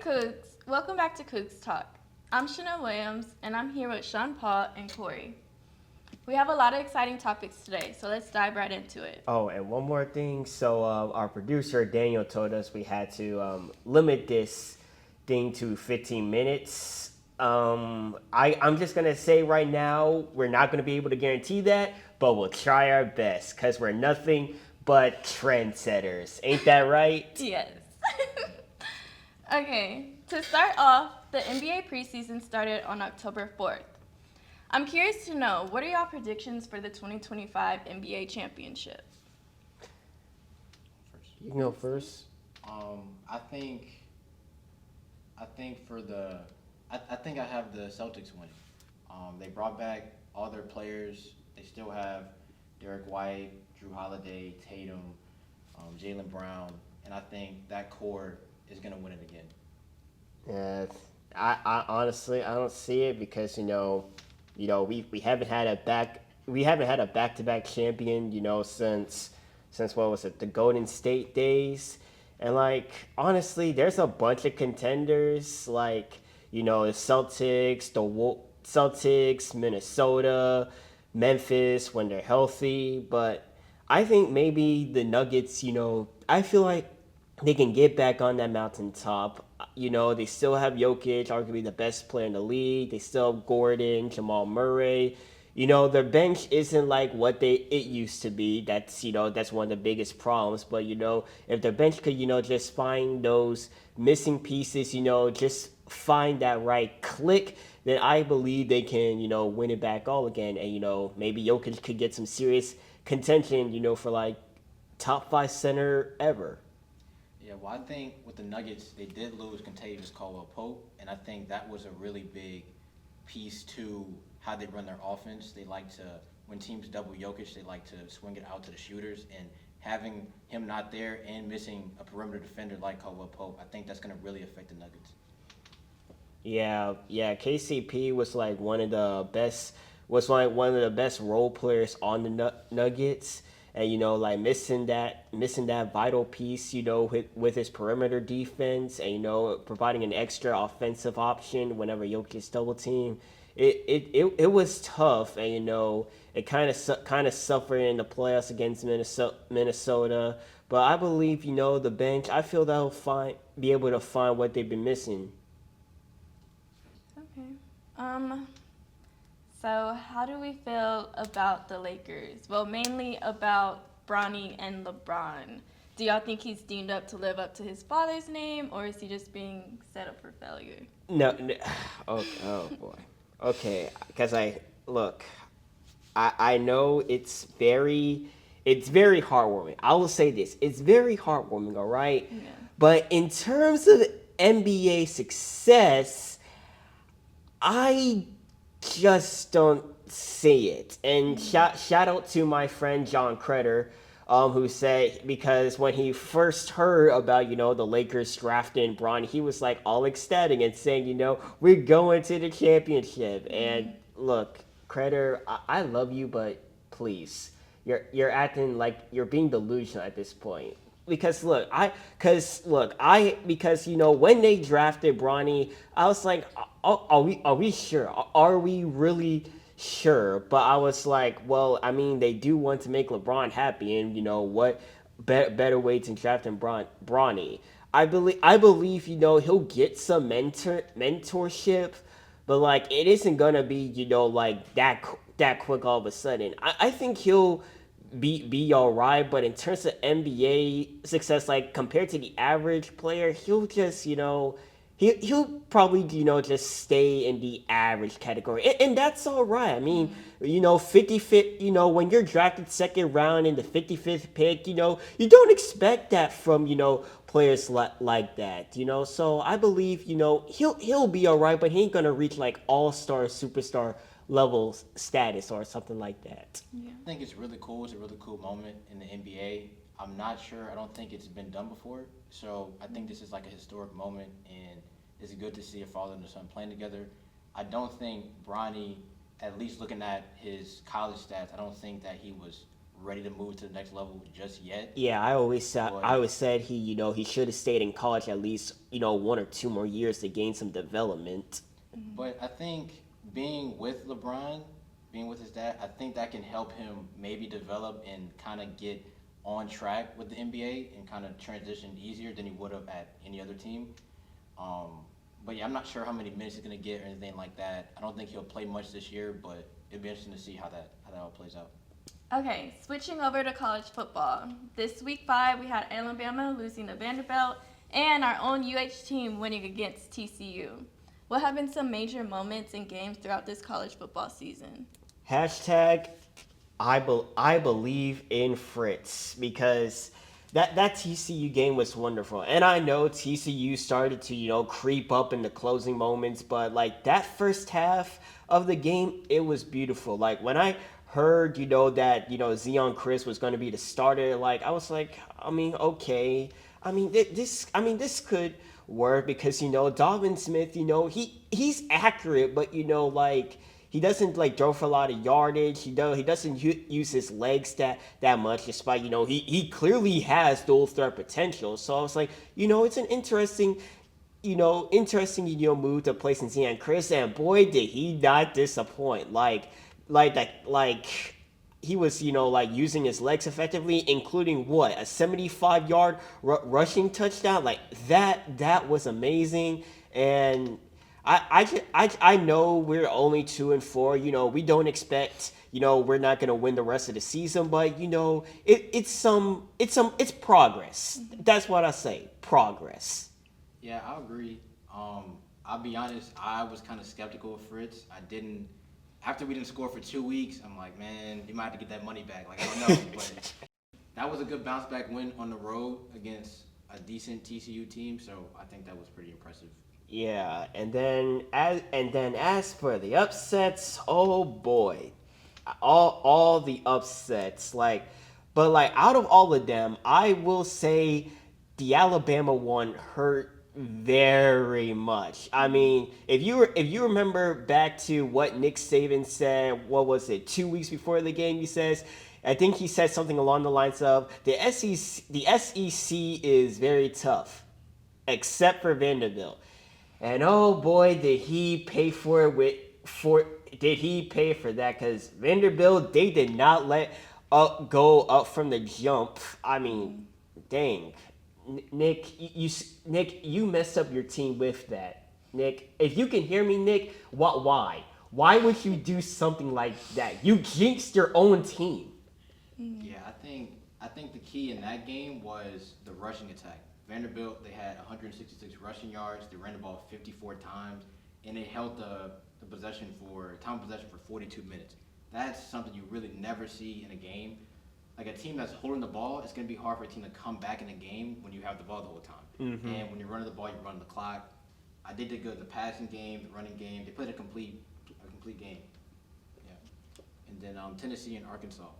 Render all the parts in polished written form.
Cougs, welcome back to CoogsTalk. I'm Chenille Williams, and I'm here with Sean Paul and Corey. We have a lot of exciting topics today, so let's dive right into it. Oh, and one more thing. So our producer Daniel told us we had to limit this thing to 15 minutes. I'm just gonna say right now we're not gonna be able to guarantee that, but we'll try our best because we're nothing but trendsetters. Ain't that right? Yes. Okay, to start off, the NBA preseason started on October 4th. I'm curious to know, what are y'all predictions for the 2025 NBA championship? You can go first. I think. I think for the. I think I have the Celtics winning. They brought back all their players. They still have Derek White, Drew Holiday, Tatum, Jaylen Brown, and I think that core is gonna win it again. Yeah, I honestly I don't see it because we haven't had a back-to-back champion since what was it, the Golden State days. And like honestly there's a bunch of contenders like the Celtics, Minnesota, Memphis when they're healthy, but I think maybe the Nuggets, I feel like they can get back on that mountaintop. They still have Jokic, arguably the best player in the league. They still have Gordon, Jamal Murray. Their bench isn't like what it used to be. That's one of the biggest problems. But if their bench could just find those missing pieces, just find that right click, then I believe they can win it back all again. And maybe Jokic could get some serious contention, for like top 5 center ever. Yeah, well, I think with the Nuggets, they did lose Contagious Caldwell-Pope, and I think that was a really big piece to how they run their offense. They like to, when teams double Jokic, they like to swing it out to the shooters, and having him not there and missing a perimeter defender like Caldwell-Pope, I think that's going to really affect the Nuggets. Yeah, KCP was like one of the best role players on the Nuggets. And like missing that vital piece, with his perimeter defense, and providing an extra offensive option whenever Jokic double team, it was tough, and it kind of suffered in the playoffs against Minnesota. But I believe the bench. I feel they'll be able to find what they've been missing. Okay. So how do we feel about the Lakers? Well, mainly about Bronny and LeBron. Do y'all think he's deemed up to live up to his father's name, or is he just being set up for failure? No. Oh boy. Okay, because I know it's very heartwarming. I will say this: it's very heartwarming. All right. Yeah. But in terms of NBA success, I just don't see it. And shout out to my friend John Creder, who said, because when he first heard about the Lakers drafting Bron, he was like all ecstatic and saying we're going to the championship. And look, Creder, I love you, but please, you're acting like you're being delusional at this point. Because when they drafted Bronny, I was like, are we sure? Are we really sure? But I was like, well, I mean, they do want to make LeBron happy, and what better way to draft than Bronny? I believe he'll get some mentorship, but like it isn't gonna be like that quick all of a sudden. I think he'll be all right, but in terms of NBA success, like compared to the average player, he'll just he'll probably just stay in the average category, and that's all right. I mean, 55th, when you're drafted second round in the 55th pick, you don't expect that from players like that, So I believe he'll be all right, but he ain't gonna reach like all-star superstar level status or something like that. Yeah. I think it's really cool. It's a really cool moment in the NBA. I'm not sure. I don't think it's been done before. So I think this is like a historic moment, and it's good to see a father and a son playing together. I don't think Bronny, at least looking at his college stats, I don't think that he was ready to move to the next level just yet. Yeah, But I always said he should have stayed in college at least 1 or 2 more years to gain some development. but I think being with LeBron, being with his dad, I think that can help him maybe develop and kind of get on track with the NBA and kind of transition easier than he would have at any other team. Um, but yeah, I'm not sure how many minutes he's gonna get or anything like that. I don't think he'll play much this year, but it'd be interesting to see how that all plays out. Okay, switching over to college football. This week 5, we had Alabama losing to Vanderbilt and our own UH team winning against TCU. What have been some major moments in games throughout this college football season? Hashtag I believe in Fritz, because that TCU game was wonderful. And I know TCU started to, creep up in the closing moments, but like that first half of the game, it was beautiful. Like when I heard, that, Zion Chris was going to be the starter, like I was like, okay. This could work because, Dalvin Smith, he's accurate, but, like, he doesn't like throw for a lot of yardage. He doesn't use his legs that much. Despite he clearly has dual threat potential. So I was like, it's an interesting move to place in Zion Chris, and boy did he not disappoint. Like he was using his legs effectively, including what, a 75-yard rushing touchdown. Like that was amazing. And I know we're only 2-4. We don't expect. We're not gonna win the rest of the season, but it's progress. That's what I say. Progress. Yeah, I agree. I'll be honest, I was kind of skeptical of Fritz. After we didn't score for 2 weeks, I'm like, man, you might have to get that money back. Like, I don't know. But that was a good bounce back win on the road against a decent TCU team, so I think that was pretty impressive. Yeah, and then as for the upsets, oh boy, all the upsets, but out of all of them, I will say the Alabama one hurt very much. I mean, if you remember back to what Nick Saban said, what was it, 2 weeks before the game? I think he said something along the lines of the SEC is very tough, except for Vanderbilt. And oh boy, did he pay for it did he pay for that? Because Vanderbilt, they did not let go up from the jump. I mean, dang. Nick, you messed up your team with that. Nick, if you can hear me, Nick, why? Why would you do something like that? You jinxed your own team. Yeah, I think the key in that game was the rushing attack. Vanderbilt, they had 166 rushing yards. They ran the ball 54 times, and they held the time possession for 42 minutes. That's something you really never see in a game. Like a team that's holding the ball, it's going to be hard for a team to come back in a game when you have the ball the whole time. Mm-hmm. And when you're running the ball, you're running the clock. I did good. The passing game, the running game, they played a complete game. Yeah. And then Tennessee and Arkansas.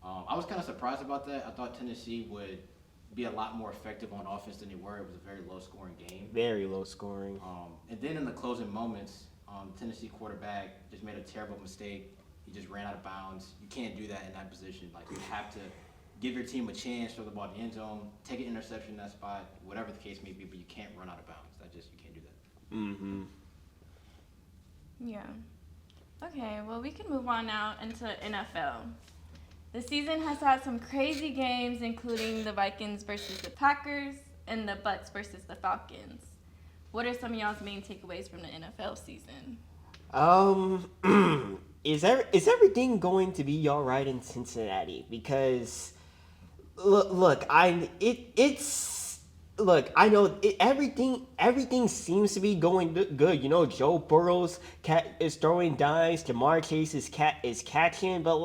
I was kind of surprised about that. I thought Tennessee would be a lot more effective on offense than they were. It was a very low-scoring game. Very low scoring. And then in the closing moments, Tennessee quarterback just made a terrible mistake. He just ran out of bounds. You can't do that in that position. Like, you have to give your team a chance, throw the ball in the end zone, take an interception in that spot, whatever the case may be, but you can't run out of bounds. You can't do that. Mm-hmm. Yeah. Okay, well, we can move on now into NFL. The season has had some crazy games, including the Vikings versus the Packers and the Bucks versus the Falcons. What are some of y'all's main takeaways from the NFL season? Is everything going to be all right in Cincinnati? Because I know everything seems to be going good. Joe Burrow's is throwing dimes, Jamar Chase is catching, but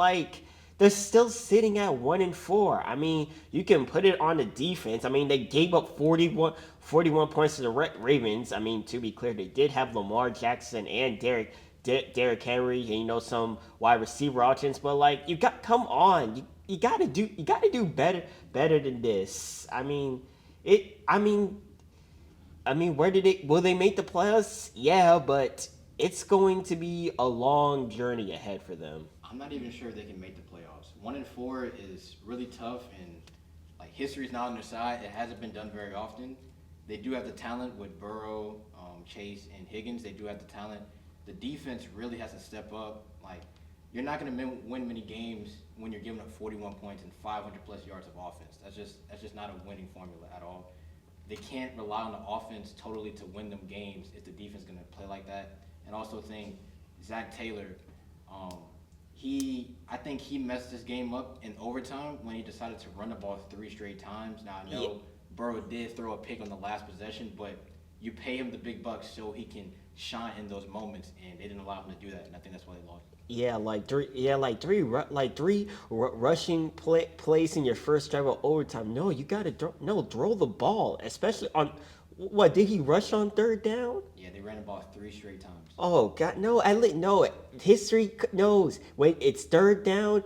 they're still sitting at 1-4. I mean, you can put it on the defense. I mean, they gave up 41 points to the Ravens. I mean, to be clear, they did have Lamar Jackson and Derrick Henry, and some wide receiver options. But come on, you gotta do better than this. I mean, will they make the playoffs? Yeah, but it's going to be a long journey ahead for them. I'm not even sure if they can make the playoffs. 1-4 is really tough, and like history's not on their side. It hasn't been done very often. They do have the talent with Burrow, Chase, and Higgins. They do have the talent. The defense really has to step up. Like, you're not going to win many games when you're giving up 41 points and 500 plus yards of offense. That's just not a winning formula at all. They can't rely on the offense totally to win them games if the defense is going to play like that. And also think Zach Taylor, I think he messed this game up in overtime when he decided to run the ball 3 straight times. Now, I know Burrow did throw a pick on the last possession, but you pay him the big bucks so he can shine in those moments, and they didn't allow him to do that, and I think that's why they lost. Three rushing plays in your first drive of overtime. No, you gotta throw the ball, especially on what did he rush on third down? Yeah, they ran the ball 3 straight times. Oh God, no! No. History knows when it's third down,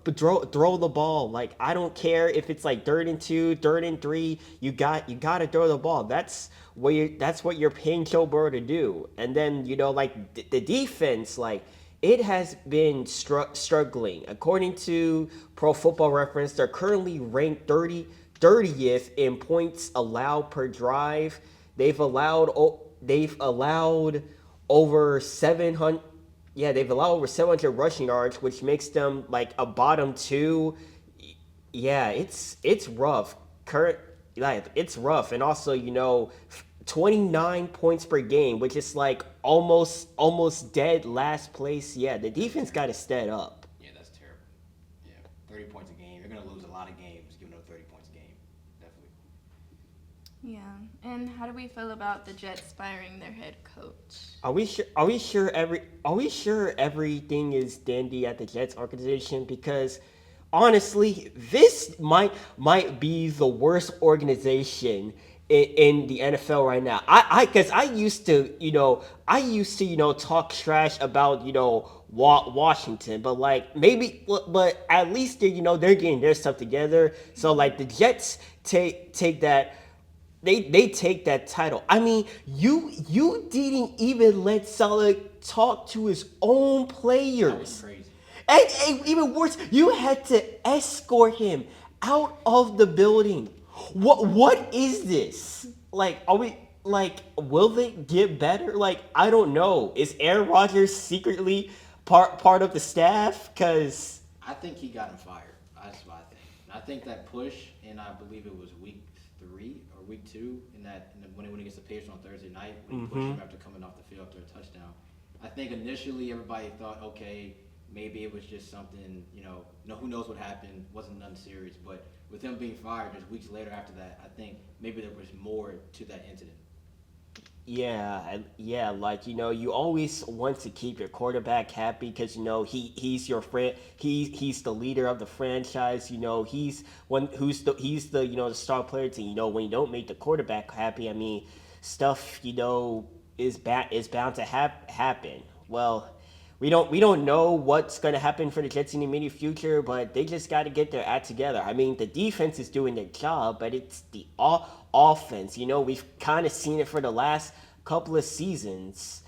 throw the ball. Like, I don't care if it's like 3rd and 2, 3rd and 3. You gotta throw the ball. That's what you're paying Joe Burrow to do. And then like the defense, like, it has been struggling. According to Pro Football Reference, they're currently ranked 30th in points allowed per drive. They've allowed over 700. Yeah, they've allowed over 700 rushing yards, which makes them like a bottom 2. Yeah, it's rough. It's rough, and also 29 points per game, which is like almost dead last place. Yeah, the defense got to step up. Yeah, that's terrible. Yeah, 30 points a game. You're gonna lose a lot of games giving up 30 points a game. Definitely. Yeah, and how do we feel about the Jets firing their head coach? Are we sure everything is dandy at the Jets organization? Because honestly, this might be the worst organization in the NFL right now. Because I used to talk trash about Washington, but but at least they're getting their stuff together. So like the Jets take that. They take that title. I mean, you didn't even let Salah talk to his own players. That was crazy. And even worse, you had to escort him out of the building. What is this? Like, will they get better? Like, I don't know. Is Aaron Rodgers secretly part of the staff? Because I think he got him fired. That's what I think. And I think that push, and I believe it was week 3 or week 2, when he went against the Patriots on Thursday night, when he pushed him after coming off the field after a touchdown. I think initially everybody thought, okay, maybe it was just something, who knows what happened, wasn't nothing serious. But with him being fired just weeks later after that, I think maybe there was more to that incident. Yeah, like you always want to keep your quarterback happy because he's your friend. He's the leader of the franchise. He's the star player to when you don't make the quarterback happy. I mean, stuff is bound to happen. Well, we don't know what's going to happen for the Jets in the immediate future, but they just got to get their act together. I mean, the defense is doing their job, but it's the offense. We've kind of seen it for the last couple of seasons.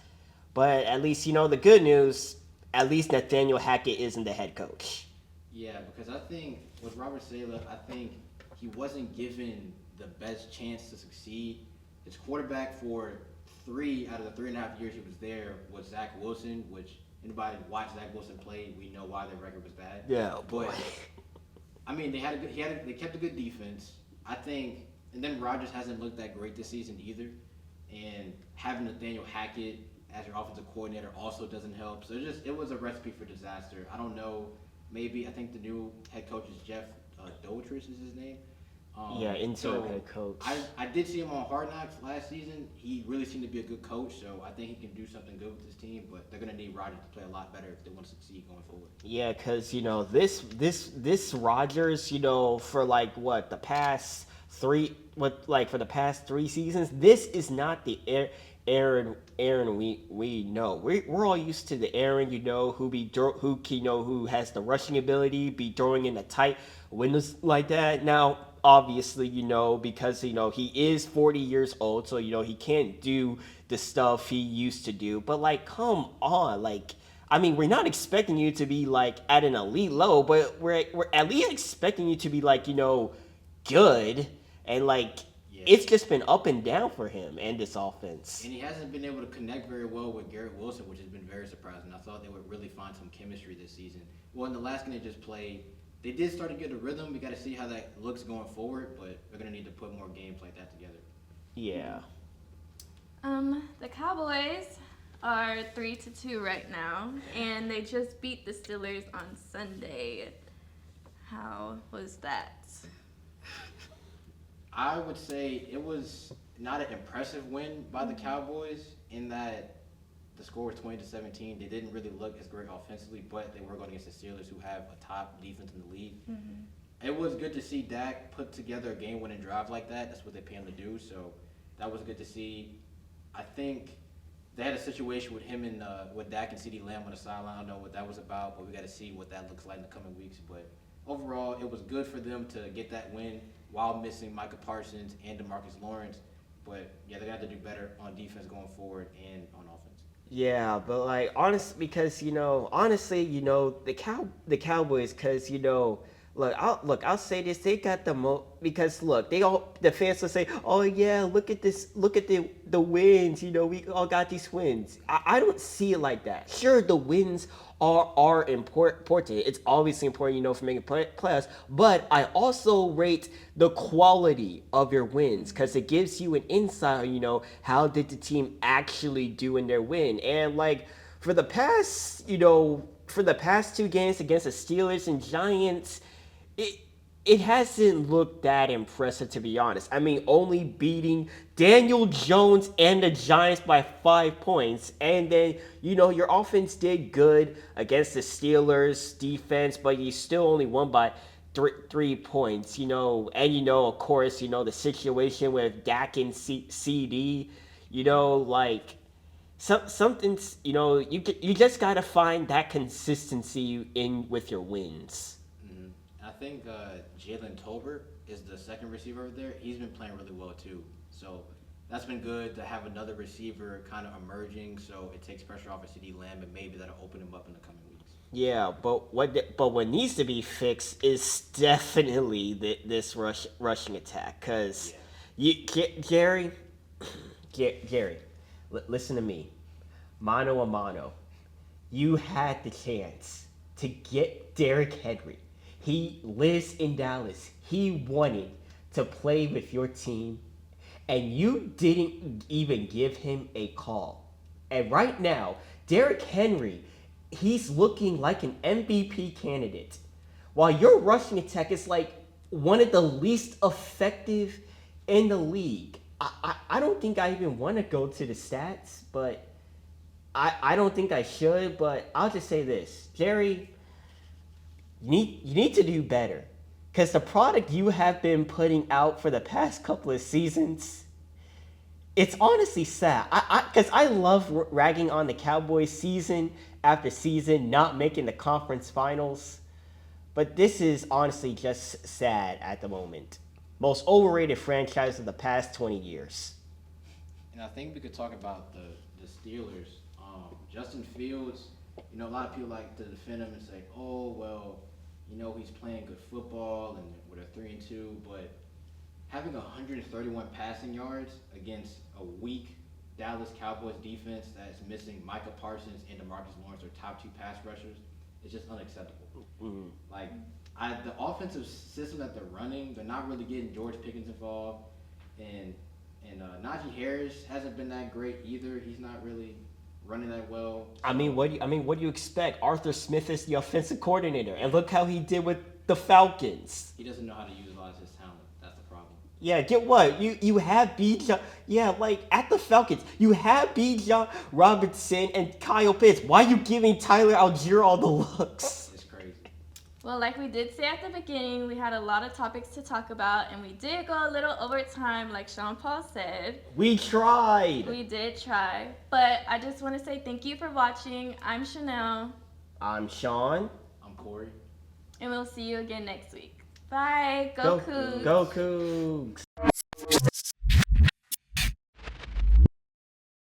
But at least, the good news, at least Nathaniel Hackett isn't the head coach. Yeah, because I think with Robert Saleh, I think he wasn't given the best chance to succeed. His quarterback for 3 out of the 3.5 years he was there was Zach Wilson, which anybody watched Zach Wilson play, we know why their record was bad. Yeah, but I mean, they kept a good defense. I think, and then Rodgers hasn't looked that great this season either. And having Nathaniel Hackett as your offensive coordinator also doesn't help. So it was a recipe for disaster. I don't know. Maybe I think the new head coach is Jeff Dotrich is his name. Interim head coach. I did see him on Hard Knocks last season. He really seemed to be a good coach, so I think he can do something good with this team. But they're going to need Rodgers to play a lot better if they want to succeed going forward. Yeah, because this Rodgers, for the past 3 seasons, this is not the Aaron we know. We're all used to the Aaron who has the rushing ability, be throwing in the tight windows like that. Now, obviously, because he is 40 years old, so he can't do the stuff he used to do. But come on, I mean, we're not expecting you to be like at an elite low, but we're at least expecting you to be like, good. And like Yeah. it's just been up and down for him and this offense. And he hasn't been able to connect very well with Garrett Wilson, which has been very surprising. I thought they would really find some chemistry this season. Well, in the last game they just played, they did start to get a rhythm. We got to see how that looks going forward, but we're going to need to put more games like that together. Yeah. The Cowboys are 3-2 right now, and they just beat the Steelers on Sunday. How was that? I would say it was not an impressive win by the Cowboys in that the score was 20-17. They didn't really look as great offensively, but they were going against the Steelers, who have a top defense in the league. It was good to see Dak put together a game-winning drive like that. That's what they pay him to do, so that was good to see. I think they had a situation with him and with Dak and CeeDee Lamb on the sideline. I don't know what that was about, but we got to see what that looks like in the coming weeks. But overall, it was good for them to get that win while missing Micah Parsons and DeMarcus Lawrence. But yeah, they got to do better on defense going forward and on offense. Yeah, but like honestly, because the Cowboys, because I'll say this, they got the most, because look, the fans will say, oh yeah, look at this, look at the wins, we all got these wins. I don't see it like that. Sure, the wins are important. It's obviously important, for making playoffs, but I also rate the quality of your wins, because it gives you an insight, how did the team actually do in their win. And like for the past 2 games against the Steelers and Giants, it hasn't looked that impressive, to be honest. I mean, only beating Daniel Jones and the Giants by 5 points. And then, your offense did good against the Steelers defense, but you still only won by 3 points, And, of course, the situation with Dak and CD, like something's, you just got to find that consistency in with your wins. I think Jalen Tolbert is the second receiver over there. He's been playing really well too. So that's been good to have another receiver kind of emerging. So it takes pressure off of CeeDee Lamb, and maybe that'll open him up in the coming weeks. Yeah, but what needs to be fixed is definitely this rushing attack. Cause Gary, listen to me, mano a mano. You had the chance to get Derrick Henry. He lives in Dallas. He wanted to play with your team, and you didn't even give him a call. And right now, Derrick Henry, he's looking like an MVP candidate, while your rushing attack is like one of the least effective in the league. I don't think I even want to go to the stats, but I don't think I should, but I'll just say this. Jerry, you need to do better, because the product you have been putting out for the past couple of seasons, it's honestly sad. Because I love ragging on the Cowboys season after season, not making the conference finals. But this is honestly just sad at the moment. Most overrated franchise of the past 20 years. And I think we could talk about the Steelers. Justin Fields, a lot of people like to defend him and say, oh, well, he's playing good football and with a 3-2, but having 131 passing yards against a weak Dallas Cowboys defense that's missing Micah Parsons and DeMarcus Lawrence, their top 2 pass rushers, is just unacceptable. Mm-hmm. Like, the offensive system that they're running, they're not really getting George Pickens involved, and Najee Harris hasn't been that great either. He's not really running that well. I mean, what do you expect? Arthur Smith is the offensive coordinator, and look how he did with the Falcons. He doesn't know how to utilize his talent. That's the problem. Yeah, get what? You have Bijan. Yeah, like at the Falcons, you have Bijan Robinson and Kyle Pitts. Why are you giving Tyler Algier all the looks? It's crazy. Well, like we did say at the beginning, we had a lot of topics to talk about, and we did go a little over time, like Sean Paul said. We tried. We did try. But I just want to say thank you for watching. I'm Chenille. I'm Sean. I'm Corey. And we'll see you again next week. Bye. Go Cougs. Go Cougs.